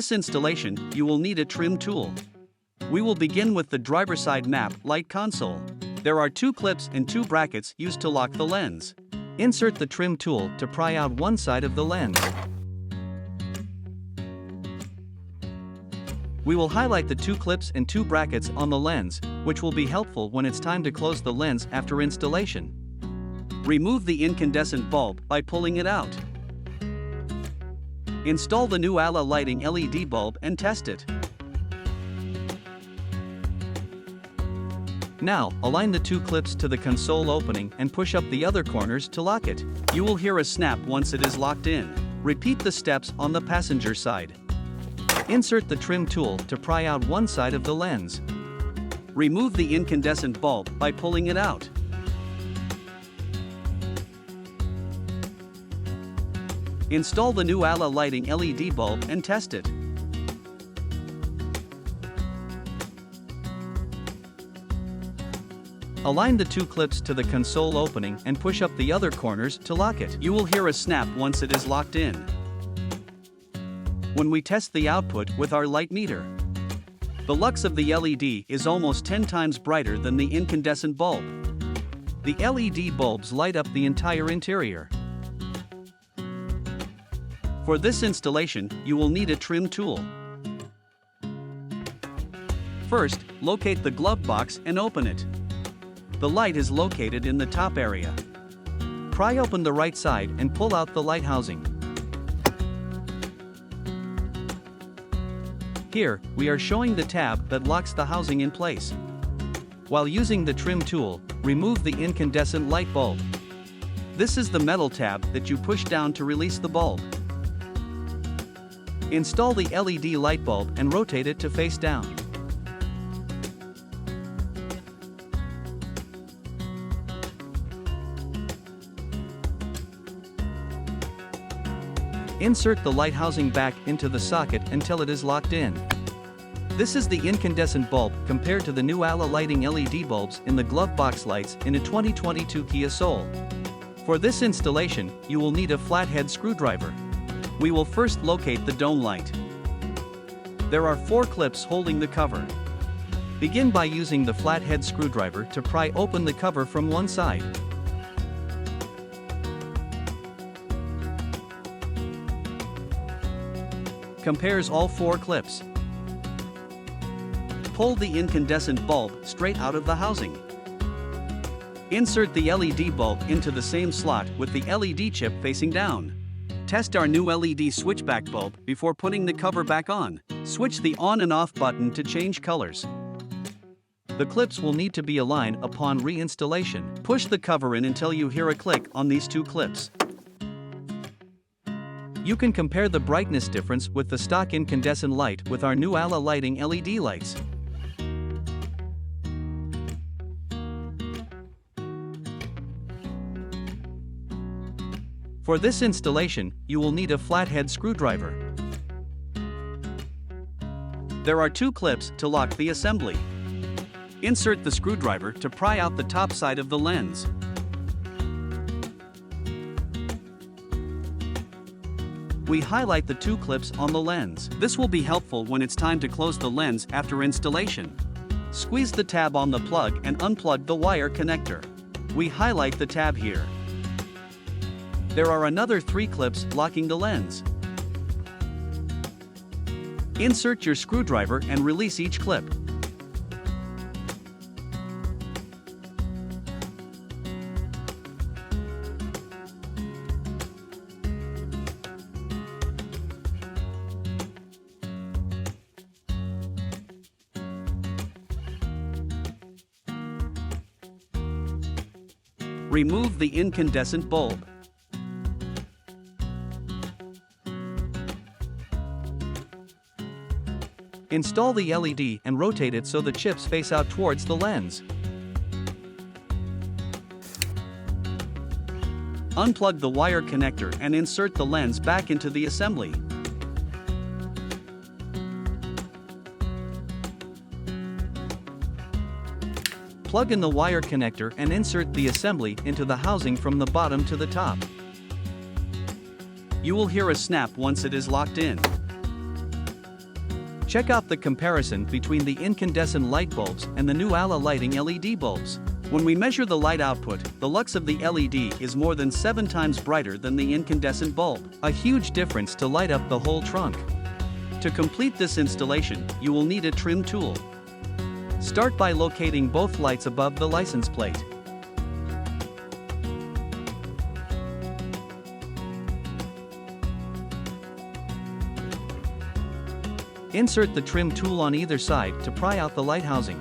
this installation, you will need a trim tool. We will begin with the driver's side map light console. There are 2 clips and 2 brackets used to lock the lens. Insert the trim tool to pry out one side of the lens. We will highlight the 2 clips and 2 brackets on the lens, which will be helpful when it's time to close the lens after installation. Remove the incandescent bulb by pulling it out. Install the new ALA lighting LED bulb and test it. Now, align the 2 clips to the console opening and push up the other corners to lock it. You will hear a snap once it is locked in. Repeat the steps on the passenger side. Insert the trim tool to pry out one side of the lens. Remove the incandescent bulb by pulling it out. Install the new ALA lighting LED bulb and test it. Align the 2 clips to the console opening and push up the other corners to lock it. You will hear a snap once it is locked in. When we test the output with our light meter, the lux of the LED is almost 10 times brighter than the incandescent bulb. The LED bulbs light up the entire interior. For this installation, you will need a trim tool. First, locate the glove box and open it. The light is located in the top area. Pry open the right side and pull out the light housing. Here, we are showing the tab that locks the housing in place. While using the trim tool, remove the incandescent light bulb. This is the metal tab that you push down to release the bulb. Install the LED light bulb and rotate it to face down. Insert the light housing back into the socket until it is locked in. This is the incandescent bulb compared to the new ALA lighting LED bulbs in the glove box lights in a 2022 Kia Soul. For this installation, you will need a flathead screwdriver. We will first locate the dome light. There are 4 clips holding the cover. Begin by using the flathead screwdriver to pry open the cover from one side. Compares all 4 clips. Pull the incandescent bulb straight out of the housing. Insert the LED bulb into the same slot with the LED chip facing down. Test our new LED switchback bulb before putting the cover back on. Switch the on and off button to change colors. The clips will need to be aligned upon reinstallation. Push the cover in until you hear a click on these 2 clips. You can compare the brightness difference with the stock incandescent light with our new ALA lighting LED lights. For this installation, you will need a flathead screwdriver. There are 2 clips to lock the assembly. Insert the screwdriver to pry out the top side of the lens. We highlight the 2 clips on the lens. This will be helpful when it's time to close the lens after installation. Squeeze the tab on the plug and unplug the wire connector. We highlight the tab here. There are another 3 clips locking the lens. Insert your screwdriver and release each clip. Remove the incandescent bulb. Install the LED and rotate it so the chips face out towards the lens. Unplug the wire connector and insert the lens back into the assembly. Plug in the wire connector and insert the assembly into the housing from the bottom to the top. You will hear a snap once it is locked in. Check out the comparison between the incandescent light bulbs and the new ALA lighting LED bulbs. When we measure the light output, the lux of the LED is more than 7 times brighter than the incandescent bulb, a huge difference to light up the whole trunk. To complete this installation, you will need a trim tool. Start by locating both lights above the license plate. Insert the trim tool on either side to pry out the light housing.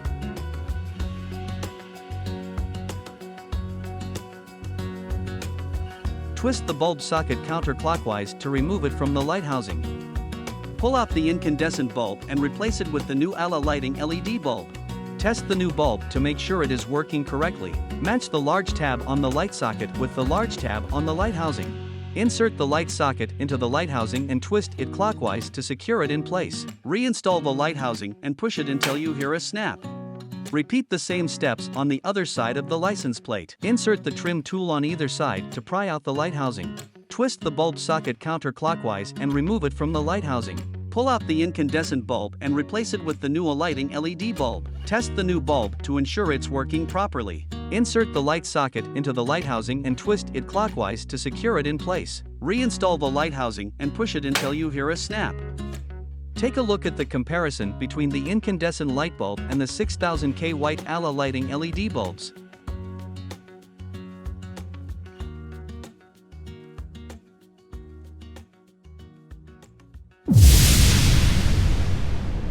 Twist the bulb socket counterclockwise to remove it from the light housing. Pull out the incandescent bulb and replace it with the new ALA lighting LED bulb. Test the new bulb to make sure it is working correctly. Match the large tab on the light socket with the large tab on the light housing. Insert the light socket into the light housing and twist it clockwise to secure it in place. Reinstall the light housing and push it until you hear a snap. Repeat the same steps on the other side of the license plate. Insert the trim tool on either side to pry out the light housing. Twist the bulb socket counterclockwise and remove it from the light housing. Pull out the incandescent bulb and replace it with the new lighting LED bulb. Test the new bulb to ensure it's working properly. Insert the light socket into the light housing and twist it clockwise to secure it in place. Reinstall the light housing and push it until you hear a snap. Take a look at the comparison between the incandescent light bulb and the 6000K white ALA lighting LED bulbs.